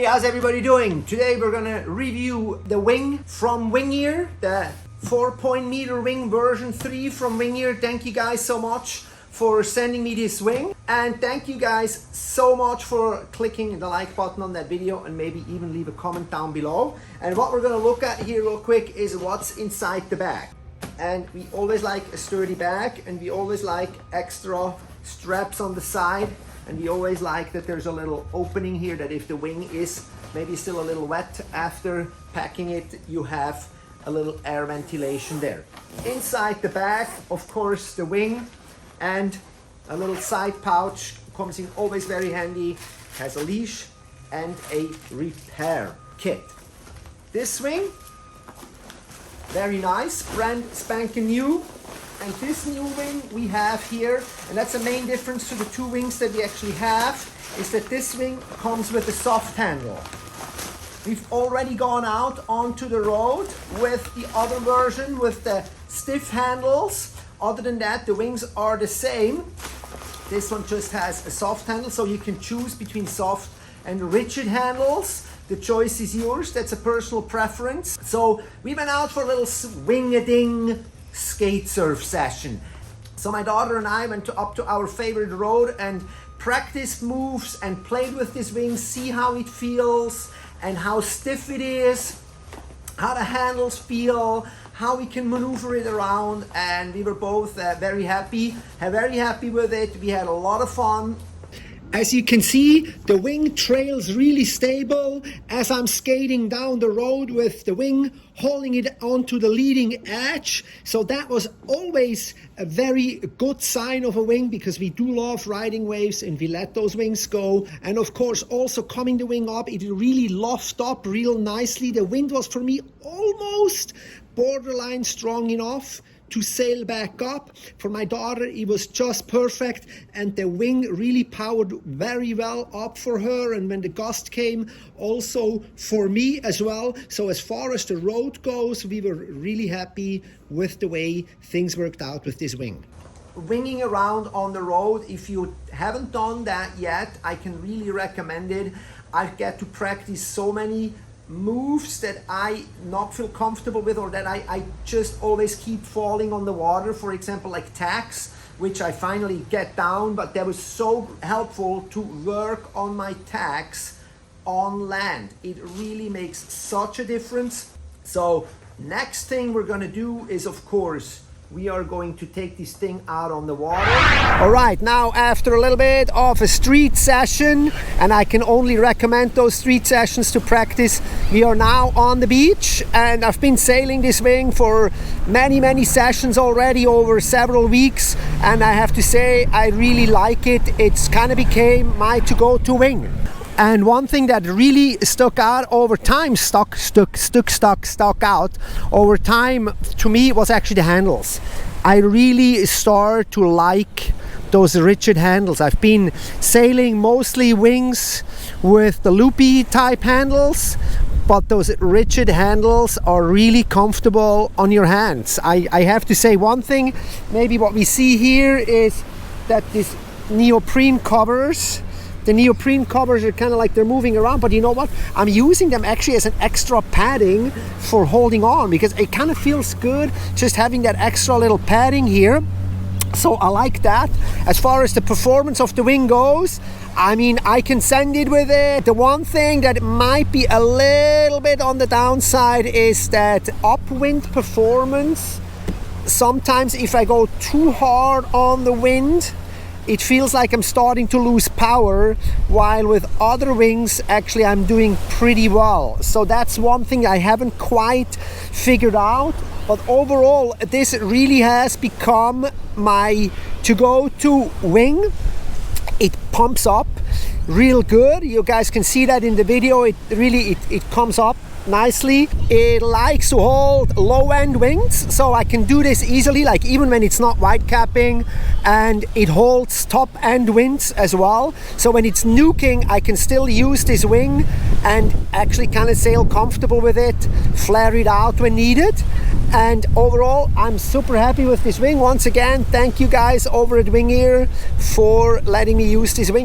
Hey, how's everybody doing? Today we're gonna review the wing from Winghier, the 4-meter wing version 3 from Winghier. Thank you guys so much for sending me this wing, and thank you guys so much for clicking the like button on that video and maybe even leave a comment down below. And what we're gonna look at here real quick is what's inside the bag. And we always like a sturdy bag, and we always like extra straps on the side. And we always like that there's a little opening here, that if the wing is maybe still a little wet after packing it, you have a little air ventilation there. Inside the bag, of course, the wing and a little side pouch comes in always very handy, has a leash and a repair kit. This wing, very nice, brand spanking new. And this new wing we have here, and that's the main difference to the two wings that we actually have, is that this wing comes with a soft handle. We've already gone out onto the road with the other version with the stiff handles. Other than that, the wings are the same. This one just has a soft handle, so you can choose between soft and rigid handles. The choice is yours, that's a personal preference. So we went out for a little swing-a-ding skate surf session. So my daughter and I went up to our favorite road and practiced moves and played with this wing, see how it feels and how stiff it is, how the handles feel, how we can maneuver it around, and we were both very happy with it. We had a lot of fun. As you can see, the wing trails really stable as I'm skating down the road with the wing holding it onto the leading edge. So that was always a very good sign of a wing, because we do love riding waves and we let those wings go. And of course, also coming the wing up, it really lofted up real nicely. The wind was for me almost borderline strong enough to sail back up. For my daughter, it was just perfect, and the wing really powered very well up for her, and when the gust came, also for me as well. So as far as the road goes, we were really happy with the way things worked out with this wing. Winging around on the road, if you haven't done that yet, I can really recommend it. I get to practice so many moves that I not feel comfortable with, or that I just always keep falling on the water. For example, like tacks, which I finally get down, but that was so helpful to work on my tacks on land. It really makes such a difference. So next thing we're gonna do is, of course, we are going to take this thing out on the water. All right, now after a little bit of a street session, and I can only recommend those street sessions to practice, we are now on the beach, and I've been sailing this wing for many sessions already over several weeks, and I have to say I really like it. It's kind of became my to-go-to wing. And one thing that really stuck out over time over time to me was actually the handles. I really start to like those rigid handles. I've been sailing mostly wings with the loopy type handles, but those rigid handles are really comfortable on your hands. I have to say one thing, maybe what we see here is that this neoprene covers, the neoprene covers are kind of like they're moving around, but you know what? I'm using them actually as an extra padding for holding on, because it kind of feels good just having that extra little padding here. So I like that. As far as the performance of the wing goes, I mean, I can send it with it. The one thing that might be a little bit on the downside is that upwind performance. Sometimes if I go too hard on the wind, it feels like I'm starting to lose power, while with other wings, actually I'm doing pretty well. So that's one thing I haven't quite figured out. But overall, this really has become my to-go-to wing. It pumps up real good. You guys can see that in the video. It really comes up nicely. It likes to hold low-end wings, so I can do this easily, like even when it's not white capping, and it holds top-end winds as well. So when it's nuking, I can still use this wing and actually kind of sail comfortable with it, flare it out when needed. And overall, I'm super happy with this wing. Once again, thank you guys over at Winghier for letting me use this wing.